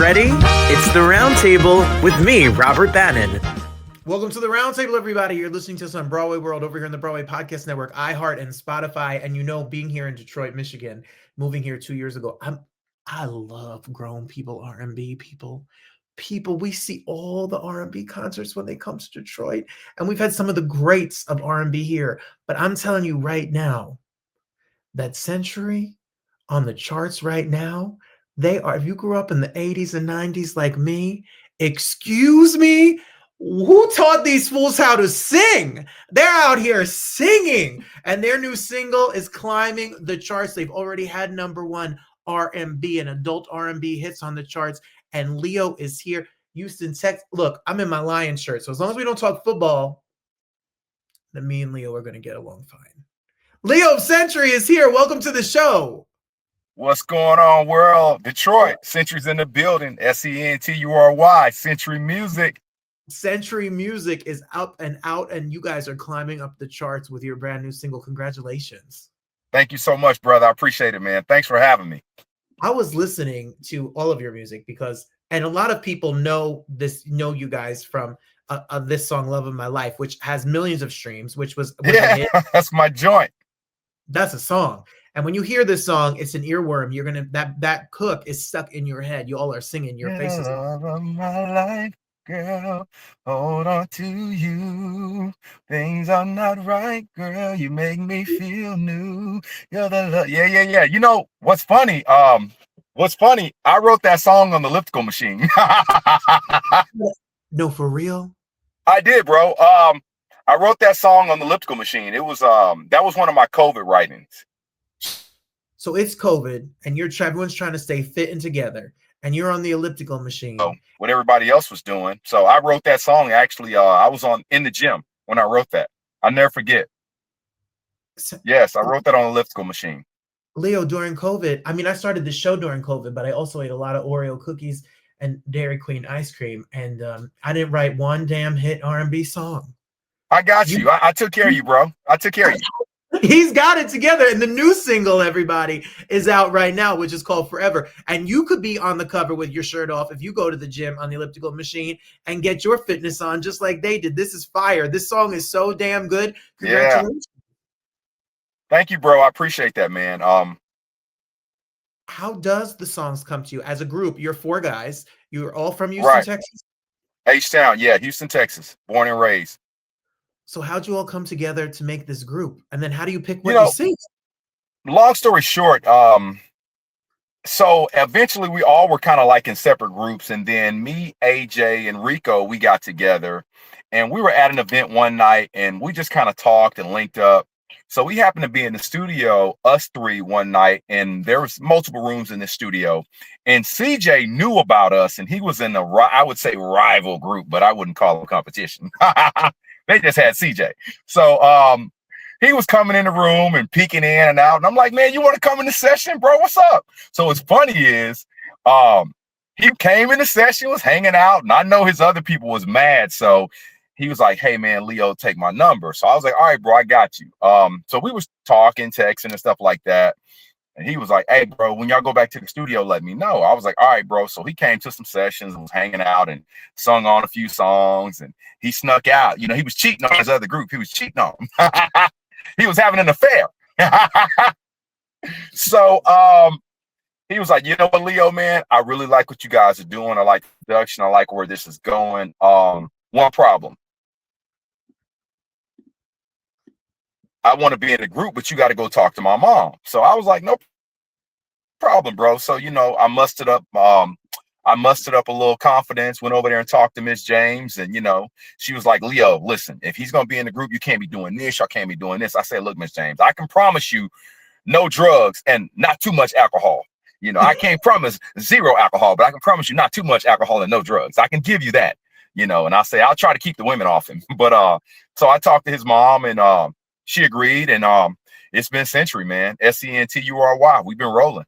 ready? It's the Roundtable with me, Robert Bannon. Welcome to the Roundtable, everybody. You're listening to us on Broadway World over here in the Broadway Podcast Network, iHeart, and Spotify. And being here in Detroit, Michigan, moving here 2 years ago, I love grown people, R&B people. We see all the R&B concerts when they come to Detroit, and we've had some of the greats of R&B here. But I'm telling you right now, that Sentury on the charts right now, they are, if you grew up in the 80s and 90s like me, excuse me, who taught these fools how to sing? They're out here singing, and their new single is climbing the charts. They've already had #1 R&B and adult R&B hits on the charts, and Leo is here. Houston, Texas. Look, I'm in my Lions shirt, so as long as we don't talk football, then me and Leo are going to get along fine. Leo of Sentury is here. Welcome to the show. What's going on, world? Detroit. Sentury's in the building. Sentury, Sentury Music. Sentury Music is up and out, and you guys are climbing up the charts with your brand new single. Congratulations. Thank you so much, brother. I appreciate it, man. Thanks for having me. I was listening to all of your music and a lot of people know you guys from this song, Love of My Life, which has millions of streams, which was a hit. That's my joint. That's a song. And when you hear this song, it's an earworm. You're going to, that hook is stuck in your head. You all are singing, your faces. Love of my life, girl, hold on to you. Things are not right, girl. You make me feel new. You're the love. Yeah. You know, what's funny? I wrote that song on the elliptical machine. No, for real? I did, bro. I wrote that song on the elliptical machine. It was that was one of my COVID writings. So it's COVID, and everyone's trying to stay fit and together, and you're on the elliptical machine. So what everybody else was doing. So I wrote that song. Actually, I was in the gym when I wrote that. I'll never forget. Yes, I wrote that on the elliptical machine. Leo, during COVID, I started the show during COVID, but I also ate a lot of Oreo cookies and Dairy Queen ice cream, and I didn't write one damn hit R&B song. I got you. I took care of you, bro. I took care of you. He's got it together, and the new single, everybody, is out right now, which is called Forever. And you could be on the cover with your shirt off if you go to the gym on the elliptical machine and get your fitness on just like they did. This is fire. This song is so damn good. Congratulations. Yeah. Thank you, bro. I appreciate that, man. How does the songs come to you as a group? You're 4 guys. You're all from Houston, right. Texas? H-Town, yeah, Houston, Texas. Born and raised. So how'd you all come together to make this group? And then how do you pick what you sing? Long story short, so eventually we all were kind of like in separate groups. And then me, AJ, and Rico, we got together. And we were at an event one night, and we just kind of talked and linked up. So we happened to be in the studio, us 3, one night, and there was multiple rooms in the studio. And CJ knew about us, and he was in I would say rival group, but I wouldn't call it competition. They just had CJ. So he was coming in the room and peeking in and out. And I'm like, man, you want to come in the session, bro? What's up? So what's funny is he came in the session, was hanging out, and I know his other people was mad. So he was like, hey, man, Leo, take my number. So I was like, all right, bro, I got you. So we was talking, texting and stuff like that. And he was like, hey, bro, when y'all go back to the studio, let me know. I was like, all right, bro. So he came to some sessions and was hanging out and sung on a few songs. And he snuck out. You know, he was cheating on his other group. He was cheating on them. He was having an affair. So he was like, you know what, Leo, man, I really like what you guys are doing. I like the production. I like where this is going. One problem. I want to be in a group, but you got to go talk to my mom. So I was like, no problem, bro. So, you know, I mustered up a little confidence, went over there and talked to Miss James. And, you know, she was like, Leo, listen, if he's going to be in the group, you can't be doing this. Y'all can't be doing this. I said, look, Miss James, I can promise you no drugs and not too much alcohol. You know, I can't promise 0 alcohol, but I can promise you not too much alcohol and no drugs. I can give you that, you know, and I say, I'll try to keep the women off him. But so I talked to his mom, and she agreed, and it's been Sentury, man. Sentury. We've been rolling.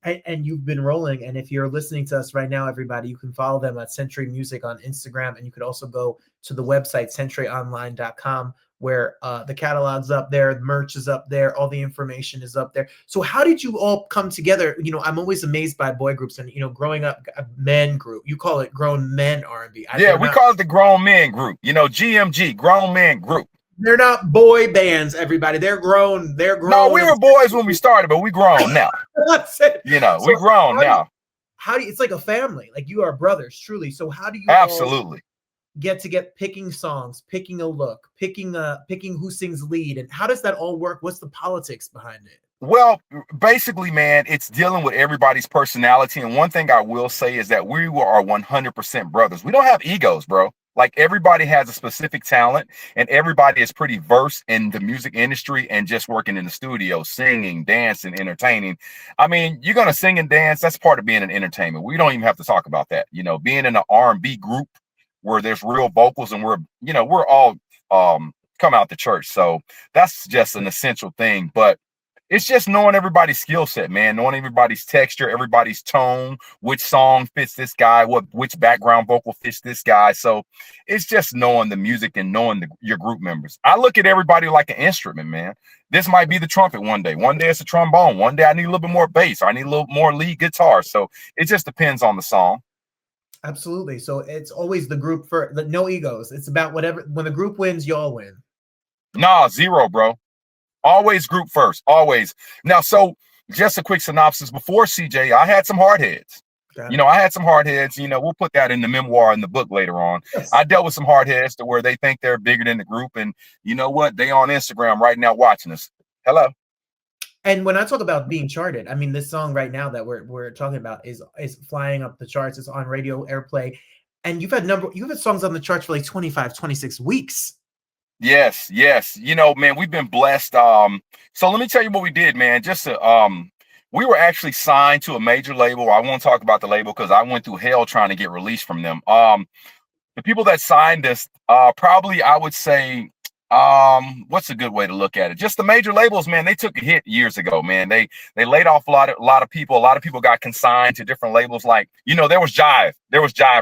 And you've been rolling. And if you're listening to us right now, everybody, you can follow them at Sentury Music on Instagram. And you could also go to the website, senturyonline.com, where the catalog's up there, the merch is up there, all the information is up there. So how did you all come together? You know, I'm always amazed by boy groups, and you know, growing up, a men group. You call it grown men R&B. Yeah, we call it the grown men group. You know, GMG, grown men group. They're not boy bands, everybody. They're grown. They're grown. No, we were boys when we started, but we grown now. You know, so we grown now. How do you, it's like a family, like you are brothers, truly. So how do you absolutely get picking songs, picking a look, picking who sings lead, and how does that all work? What's the politics behind it? Well, basically, man, it's dealing with everybody's personality. And one thing I will say is that we are 100% brothers. We don't have egos, bro. Like, everybody has a specific talent, and everybody is pretty versed in the music industry and just working in the studio, singing, dancing, entertaining. I mean, you're going to sing and dance. That's part of being an entertainment. We don't even have to talk about that. You know, being in an R&B group where there's real vocals and we're all come out the church. So that's just an essential thing. But it's just knowing everybody's skill set, man, knowing everybody's texture, everybody's tone, which song fits this guy, which background vocal fits this guy. So it's just knowing the music and knowing your group members. I look at everybody like an instrument, man. This might be the trumpet one day. One day it's a trombone. One day I need a little bit more bass. Or I need a little more lead guitar. So it just depends on the song. Absolutely. So it's always the group no egos. It's about whatever. When the group wins, y'all win. Nah, zero, bro. Always group first. Always. Now, so just a quick synopsis. Before CJ, I had some hard heads. You know, I had some hard heads. You know, we'll put that in the memoir in the book later on. Yes. I dealt with some hard heads to where they think they're bigger than the group. And you know what? They on Instagram right now watching us. Hello. And when I talk about being charted, I mean, this song right now that we're talking about is flying up the charts. It's on radio airplay. And you've had songs on the charts for like 25, 26 weeks. Yes. You know, man, we've been blessed. So let me tell you what we did, man. Just we were actually signed to a major label. I won't talk about the label because I went through hell trying to get released from them. The people that signed us, probably I would say, what's a good way to look at it? Just the major labels, man, they took a hit years ago, man. They laid off a lot of people. A lot of people got consigned to different labels. Like, you know, there was Jive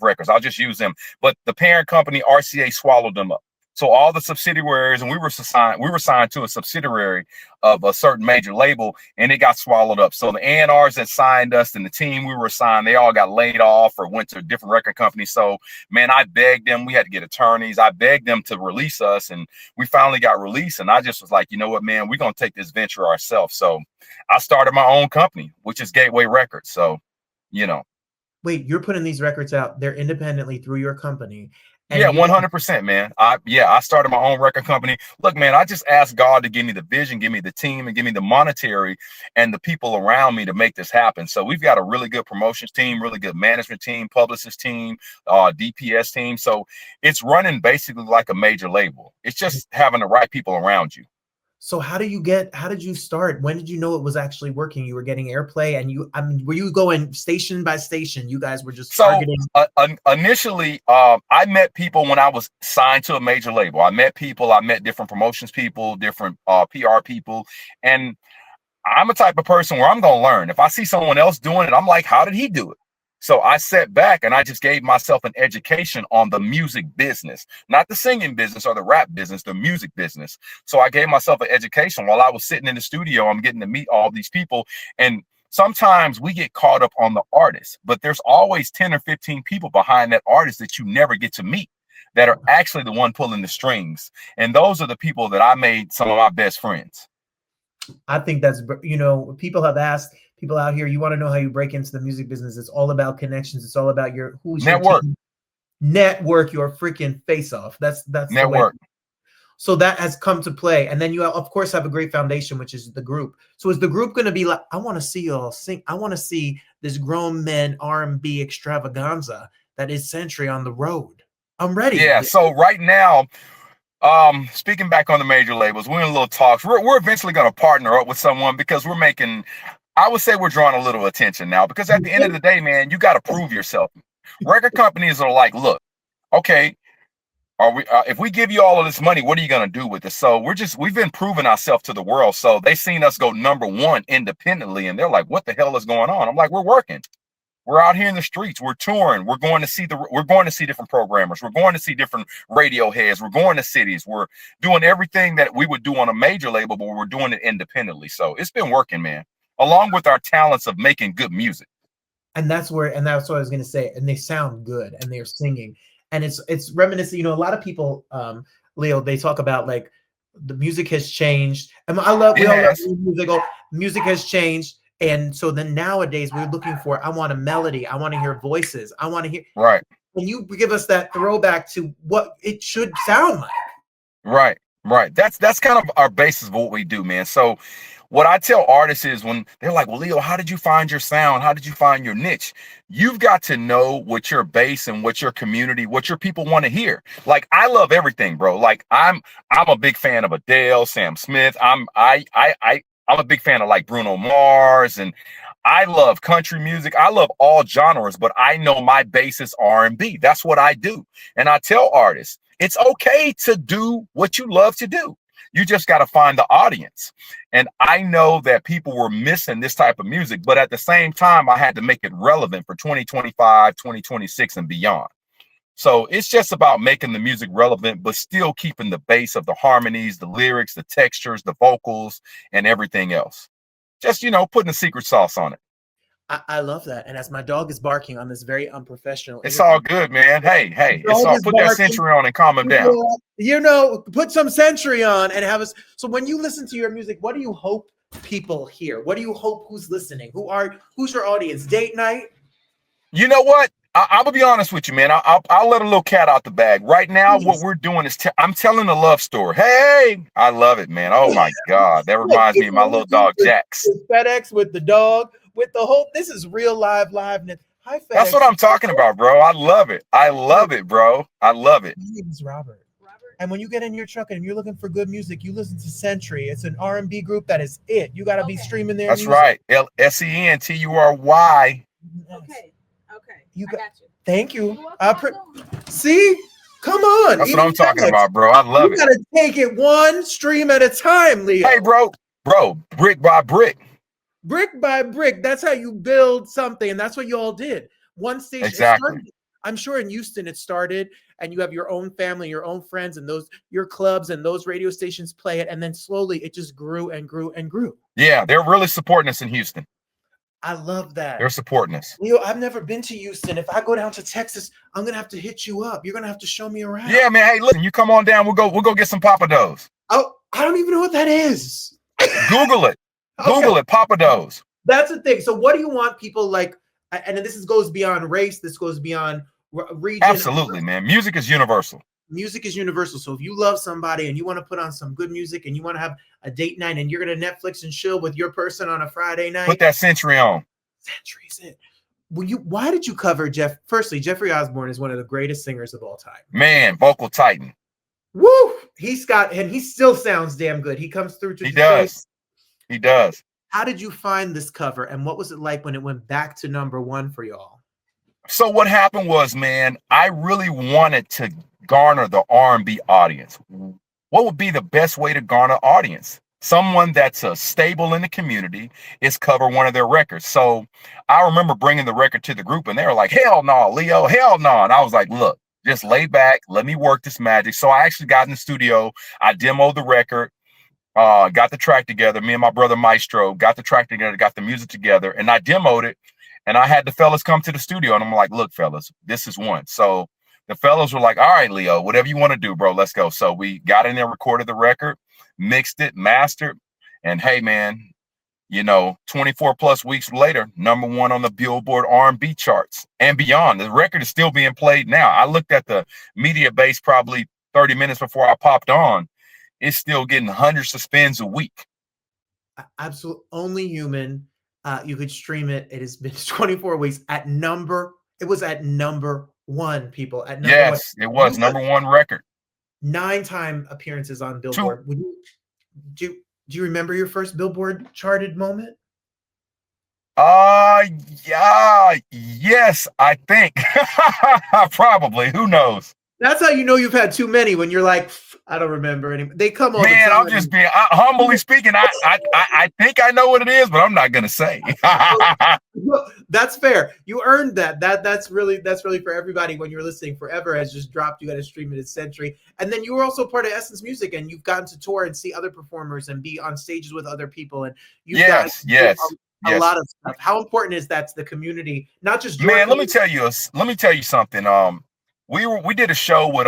Records. I'll just use them. But the parent company, RCA, swallowed them up. So all the subsidiaries, and we were signed to a subsidiary of a certain major label, and it got swallowed up. So the A&Rs that signed us and the team we were assigned, they all got laid off or went to a different record company. So, man, I begged them. We had to get attorneys. I begged them to release us, and we finally got released. And I just was like, you know what, man, we're going to take this venture ourselves. So I started my own company, which is Gateway Records. So, you know. Wait, you're putting these records out there independently through your company. And yeah, 100%, man. I started my own record company. Look, man, I just asked God to give me the vision, give me the team, and give me the monetary and the people around me to make this happen. So we've got a really good promotions team, really good management team, publicist team, DPS team. So it's running basically like a major label. It's just having the right people around you. So how did you start? When did you know it was actually working? You were getting airplay, and were you going station by station? You guys were just targeting. Initially, I met people when I was signed to a major label. I met different promotions people, different PR people. And I'm a type of person where I'm going to learn. If I see someone else doing it, I'm like, how did he do it? So I sat back and I just gave myself an education on the music business, not the singing business or the rap business, the music business. So I gave myself an education while I was sitting in the studio. I'm getting to meet all these people. And sometimes we get caught up on the artist, but there's always 10 or 15 people behind that artist that you never get to meet that are actually the one pulling the strings. And those are the people that I made some of my best friends. I think that's, you know, people have asked people out here, you want to know how you break into the music business. It's all about connections. It's all about who's network. Network your freaking face off. That's network. So that has come to play. And then you, of course, have a great foundation, which is the group. So is the group going to be like, I want to see y'all sing. I want to see this grown men R&B extravaganza that is Sentury on the road. I'm ready. Yeah. So right now, speaking back on the major labels, we're in a little talks. We're eventually going to partner up with someone because we're making, I would say we're drawing a little attention now, because at the end of the day, man, you got to prove yourself. Record companies are like, look, okay, if we give you all of this money, what are you going to do with it? So we've been proving ourselves to the world. So they seen us go #1 independently, and they're like, what the hell is going on? I'm like, we're working. We're out here in the streets. We're touring. We're going to see different programmers. We're going to see different radio heads. We're going to cities. We're doing everything that we would do on a major label, but we're doing it independently. So it's been working, man, along with our talents of making good music. And that's what I was going to say. And they sound good and they're singing. And it's reminiscent. You know, a lot of people, Leo, they talk about like the music has changed. And we all love music. Music has changed. And so then nowadays we're looking for, I want a melody. I want to hear voices. I want to hear. Right. When you give us that throwback to what it should sound like. Right. Right. That's kind of our basis of what we do, man. So what I tell artists is when they're like, well, Leo, how did you find your sound? How did you find your niche? You've got to know what your base and what your community, what your people want to hear. Like, I love everything, bro. Like I'm a big fan of Adele, Sam Smith. I'm a big fan of like Bruno Mars, and I love country music. I love all genres, but I know my base is R&B. That's what I do. And I tell artists, it's okay to do what you love to do. You just got to find the audience. And I know that people were missing this type of music, but at the same time, I had to make it relevant for 2025, 2026 and beyond. So it's just about making the music relevant, but still keeping the base of the harmonies, the lyrics, the textures, the vocals, and everything else. Just, you know, putting the secret sauce on it. I love that. And as my dog is barking on this very unprofessional. It's all good, man. Hey, it's all, put that Sentury on and calm him down. You know, put some Sentury on and have us. So when you listen to your music, what do you hope people hear? What do you hope who's listening? Who's your audience? Date night? You know what? I'm gonna be honest with you, man. I'll let a little cat out the bag. Right now, what we're doing is I'm telling a love story. Hey, I love it, man. Oh my God, that reminds me of my little dog Jax. FedEx with the dog, with the whole. This is real liveness. Hi, FedEx. That's what I'm talking about, bro. I love it. I love it, bro. I love it. My name is Robert. And when you get in your truck and you're looking for good music, you listen to Sentury. It's an R&B group that is it. You got to be streaming their music. That's right. Sentury. Okay. You got you. Thank you. See? Come on. That's what I'm talking about, bro. I love it. You got to take it one stream at a time, Leo. Hey, bro, brick by brick. Brick by brick. That's how you build something. And that's what you all did. One station. Exactly. I'm sure in Houston it started and you have your own family, your own friends, and your clubs and those radio stations play it. And then slowly it just grew and grew and grew. Yeah, they're really supporting us in Houston. I love that. They're supporting us. Leo, I've never been to Houston. If I go down to Texas, I'm going to have to hit you up. You're going to have to show me around. Yeah, man. Hey, listen, you come on down. We'll go get some papados. Oh, I don't even know what that is. Google it. Google it. Papados. That's the thing. So what do you want people like, and this goes beyond race. This goes beyond region. Absolutely, man. Music is universal. Music is universal. So if you love somebody and you want to put on some good music and you want to have a date night and you're going to Netflix and chill with your person on a Friday night. Put that Sentury on. Sentury's it. Why did you cover Jeff? Firstly, Jeffrey Osborne is one of the greatest singers of all time. Man, vocal titan. Woo! He still sounds damn good. He comes through to He does. He does. How did you find this cover and what was it like when it went back to #1 for y'all? So what happened was, man, I really wanted to garner the R&B audience. What would be the best way to garner audience? Someone that's stable in the community is cover one of their records. So I remember bringing the record to the group and they were like, hell no, Leo, hell no. And I was like, look, just lay back. Let me work this magic. So I actually got in the studio. I demoed the record, got the track together. Me and my brother Maestro got the track together, got the music together, and I demoed it. And I had the fellas come to the studio and I'm like, look, fellas, this is one. So the fellas were like, all right, Leo, whatever you want to do, bro, let's go. So we got in there, recorded the record, mixed it, mastered. And hey, man, 24 plus weeks later, #1 on the Billboard R&B charts and beyond. The record is still being played now. I looked at the media base probably 30 minutes before I popped on. It's still getting hundreds of spins a week. Absolutely. Only Human. You could stream it. It has been 24 weeks it was at #1, people. At number yes, one. It was #1 record. 9-time appearances on Billboard. Do you remember your first Billboard charted moment? Yeah, yes, I think. Probably. Who knows? That's how you know you've had too many, when you're like, I don't remember any. They come all Man, the time. I'm just being humbly speaking. I think I know what it is, but I'm not gonna say. That's fair. You earned that. That's really for everybody. When you're listening, Forever has just dropped. You got to stream it at Sentury, and then you were also part of Essence Music, and you've gotten to tour and see other performers and be on stages with other people, and you've gotten to do a lot of stuff. How important is that to the community? Not just your man. community. Let me tell you something. We did a show with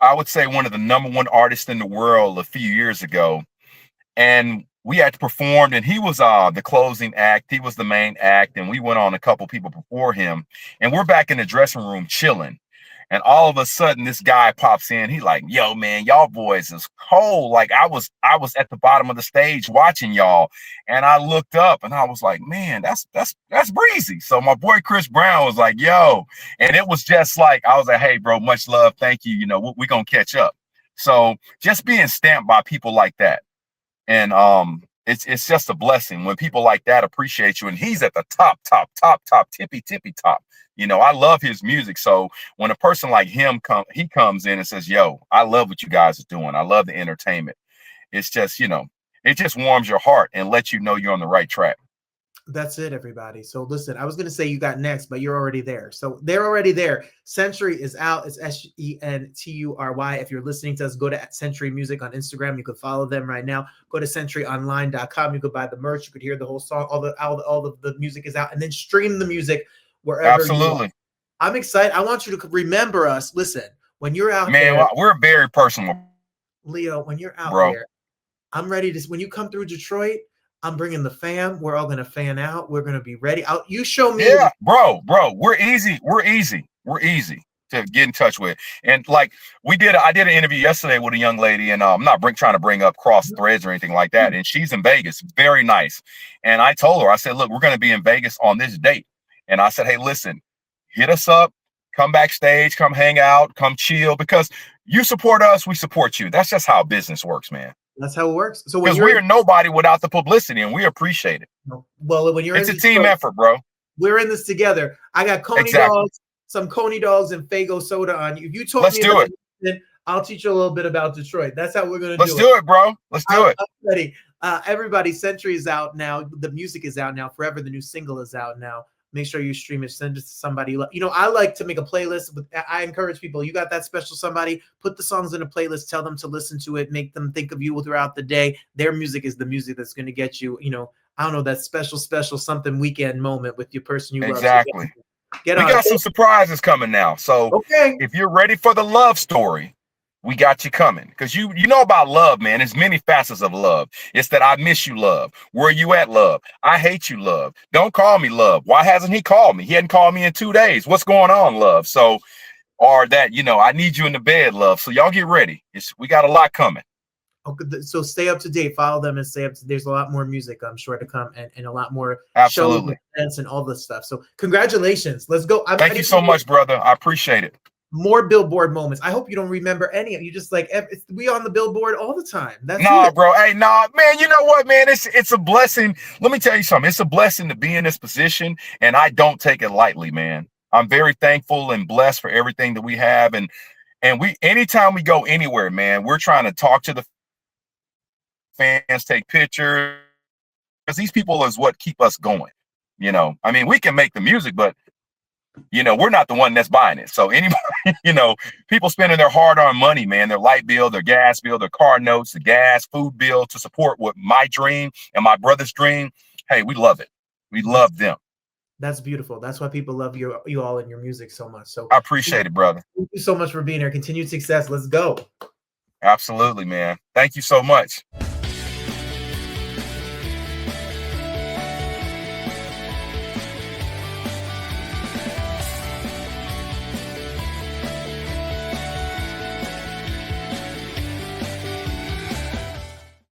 I would say one of the #1 artists in the world a few years ago, and we had to perform, and he was the closing act. He was the main act, and we went on a couple people before him, and we're back in the dressing room chilling, and all of a sudden this guy pops in. He's like, yo man, y'all boys is cold. Like I was at the bottom of the stage watching y'all, and I looked up and I was like, man, that's Breezy. So my boy Chris Brown was like, yo, and it was just like, I was like, hey bro, much love, thank you, you know, we're gonna catch up. So just being stamped by people like that, and it's just a blessing when people like that appreciate you, and he's at the top, tippy top. You know, I love his music. So when a person like him comes in and says, yo, I love what you guys are doing, I love the entertainment, it's just, you know, it just warms your heart and lets you know you're on the right track. That's it, everybody. So listen, I was going to say you got next, but you're already there. So they're already there. Sentury is out. It's Sentury. If you're listening to us, go to Sentury Music on Instagram. You can follow them right now. Go to senturyonline.com. You could buy the merch. You could hear the whole song. All the music is out, and then stream the music wherever. Absolutely. You are. I'm excited. I want you to remember us. Listen, when you're out there, man, we're very personal, Leo. When you're out there, I'm ready to. When you come through Detroit, I'm bringing the fam. We're all going to fan out. We're going to be ready. You show me. Yeah, bro. We're easy to get in touch with. And like I did an interview yesterday with a young lady, and I'm not trying to bring up cross threads or anything like that. And she's in Vegas, very nice. And I told her, I said, look, we're going to be in Vegas on this date. And I said, hey, listen, hit us up, come backstage, come hang out, come chill, because you support us, we support you. That's just how business works, man. That's how it works. So because we're nobody without the publicity, and we appreciate it. Well, when it's a team effort, bro. We're in this together. I got Coney dogs, some Coney dogs, and Faygo soda on you. If you told me about it, I'll teach you a little bit about Detroit. That's how we're gonna do it. Let's do it, bro. Let's do it. I'm ready. Everybody, Sentury is out now. The music is out now. Forever, the new single is out now. Make sure you stream it. Send it to somebody. You know, I like to make a playlist. I encourage people. You got that special somebody, put the songs in a playlist. Tell them to listen to it. Make them think of you throughout the day. Their music is the music that's going to get you, you know, I don't know, that special something weekend moment with your person you love. Exactly. We got some surprises coming now. So if you're ready for the love story, we got you coming, because you know about love, man. There's many facets of love. It's that I miss you love. Where you at love? I hate you love. Don't call me love. Why hasn't he called me? He hadn't called me in 2 days. What's going on, love? So, or that, you know, I need you in the bed, love. So y'all get ready. We got a lot coming. Okay, so stay up to date. Follow them and stay up to date. There's a lot more music, I'm sure, to come, and a lot more shows and events and all this stuff. So congratulations. Let's go. Thank you so much, brother. I appreciate it. More Billboard moments. I hope you don't remember any of you. Just like we on the Billboard all the time. That's bro. Hey, man. You know what, man? It's a blessing. Let me tell you something. It's a blessing to be in this position, and I don't take it lightly, man. I'm very thankful and blessed for everything that we have, and we anytime we go anywhere, man, we're trying to talk to the fans, take pictures, because these people is what keep us going. You know, I mean, we can make the music, but you know, we're not the one that's buying it. So anybody, you know, people spending their hard-earned money, man, their light bill, their gas bill, their car notes, the gas, food bill to support what my dream and my brother's dream. Hey, we love it. We love them. That's beautiful. That's why people love you all and your music so much. So I appreciate it, brother. Thank you so much for being here. Continued success. Let's go. Absolutely, man. Thank you so much.